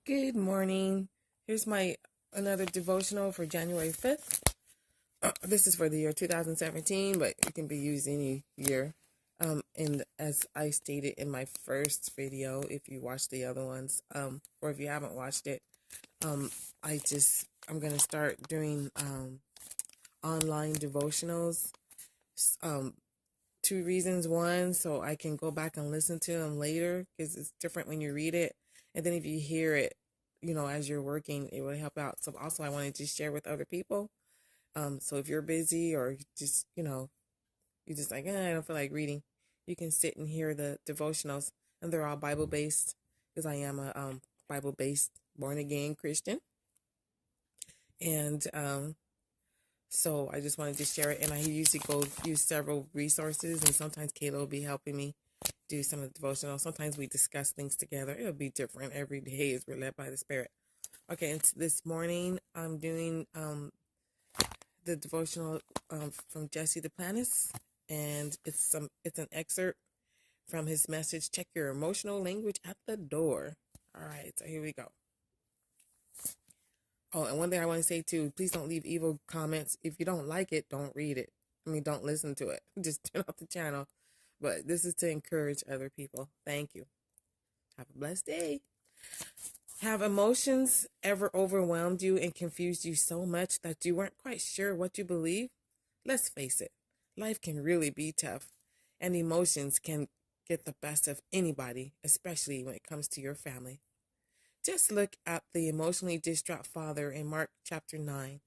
Good morning. Here's my another devotional for January 5th. This is for the year 2017, but it can be used any year. And as I stated in my first video, if you watched the other ones, or if you haven't watched it, um, I'm gonna start doing online devotionals. Um, Two reasons. One, so I can go back and listen to them later because it's different when you read it. And then if you hear it, as you're working, it will help out. So also I wanted to share with other people. So if you're busy or just, you're just like, I don't feel like reading, you can sit and hear the devotionals, and they're all Bible based because I am a Bible based born again Christian. And so I just wanted to share it, and I usually use several resources, and sometimes Kayla will be helping me do some of the devotional. Sometimes we discuss things together. It'll be different every day as we're led by the Spirit. Okay, and this morning I'm doing the devotional from Jesse Duplantis, and it's an excerpt from his message, Check Your Emotional Language at the Door. All right, so here we go. Oh, and one thing I want to say too, please don't leave evil comments. If you don't like it, don't read it. Don't listen to it. Just turn off the channel. But this is to encourage other people. Thank you. Have a blessed day. Have emotions ever overwhelmed you and confused you so much that you weren't quite sure what you believe? Let's face it, life can really be tough, and emotions can get the best of anybody, especially when it comes to your family. Just look at the emotionally distraught father in Mark chapter 9,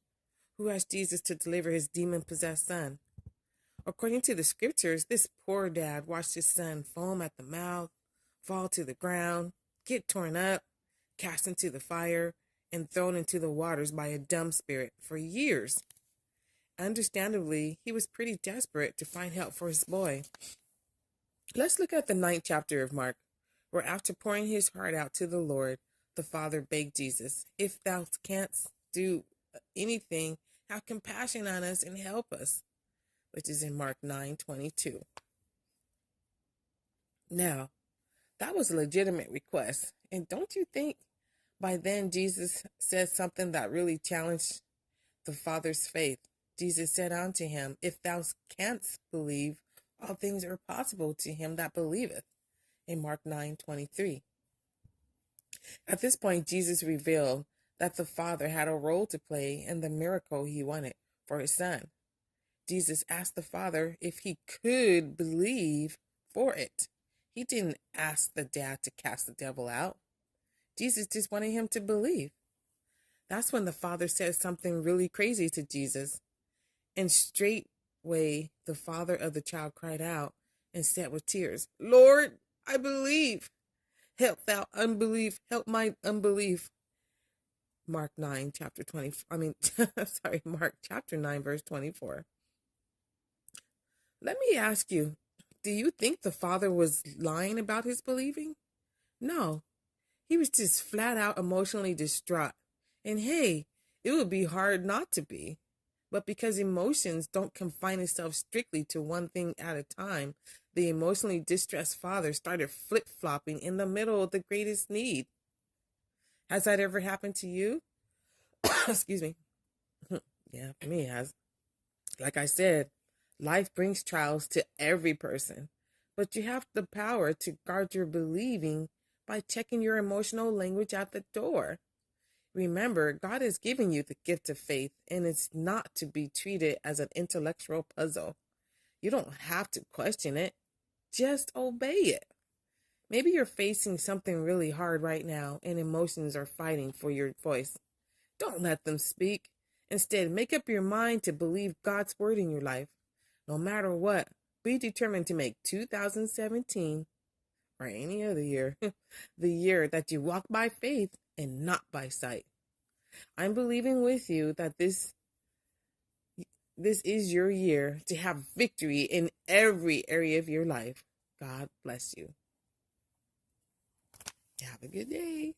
who asked Jesus to deliver his demon-possessed son. According to the scriptures, this poor dad watched his son foam at the mouth, fall to the ground, get torn up, cast into the fire, and thrown into the waters by a dumb spirit for years. Understandably, he was pretty desperate to find help for his boy. Let's look at the 9th chapter of Mark, where after pouring his heart out to the Lord, the Father begged Jesus, if thou canst do anything, have compassion on us and help us, which is in Mark 9:22. Now, that was a legitimate request. And don't you think by then Jesus said something that really challenged the Father's faith? Jesus said unto him, if thou canst believe, all things are possible to him that believeth, in Mark 9:23. At this point, Jesus revealed that the Father had a role to play in the miracle he wanted for his son. Jesus asked the Father if he could believe for it. He didn't ask the dad to cast the devil out. Jesus just wanted him to believe. That's when the Father said something really crazy to Jesus. And straightway the father of the child cried out and said with tears, Lord, I believe. Help thou unbelief. Help my unbelief. Mark 9, chapter 20. Mark chapter 9, verse 24. Let me ask you, do you think the father was lying about his believing? No, he was just flat out emotionally distraught. And hey, it would be hard not to be. But because emotions don't confine itself strictly to one thing at a time, the emotionally distressed father started flip-flopping in the middle of the greatest need. Has that ever happened to you? Excuse me. Yeah, for me it has. Like I said, life brings trials to every person, but you have the power to guard your believing by checking your emotional language at the door. Remember, God has given you the gift of faith, and it's not to be treated as an intellectual puzzle. You don't have to question it. Just obey it. Maybe you're facing something really hard right now, and emotions are fighting for your voice. Don't let them speak. Instead, make up your mind to believe God's word in your life. No matter what, be determined to make 2017, or any other year, the year that you walk by faith and not by sight. I'm believing with you that this is your year to have victory in every area of your life. God bless you. Have a good day.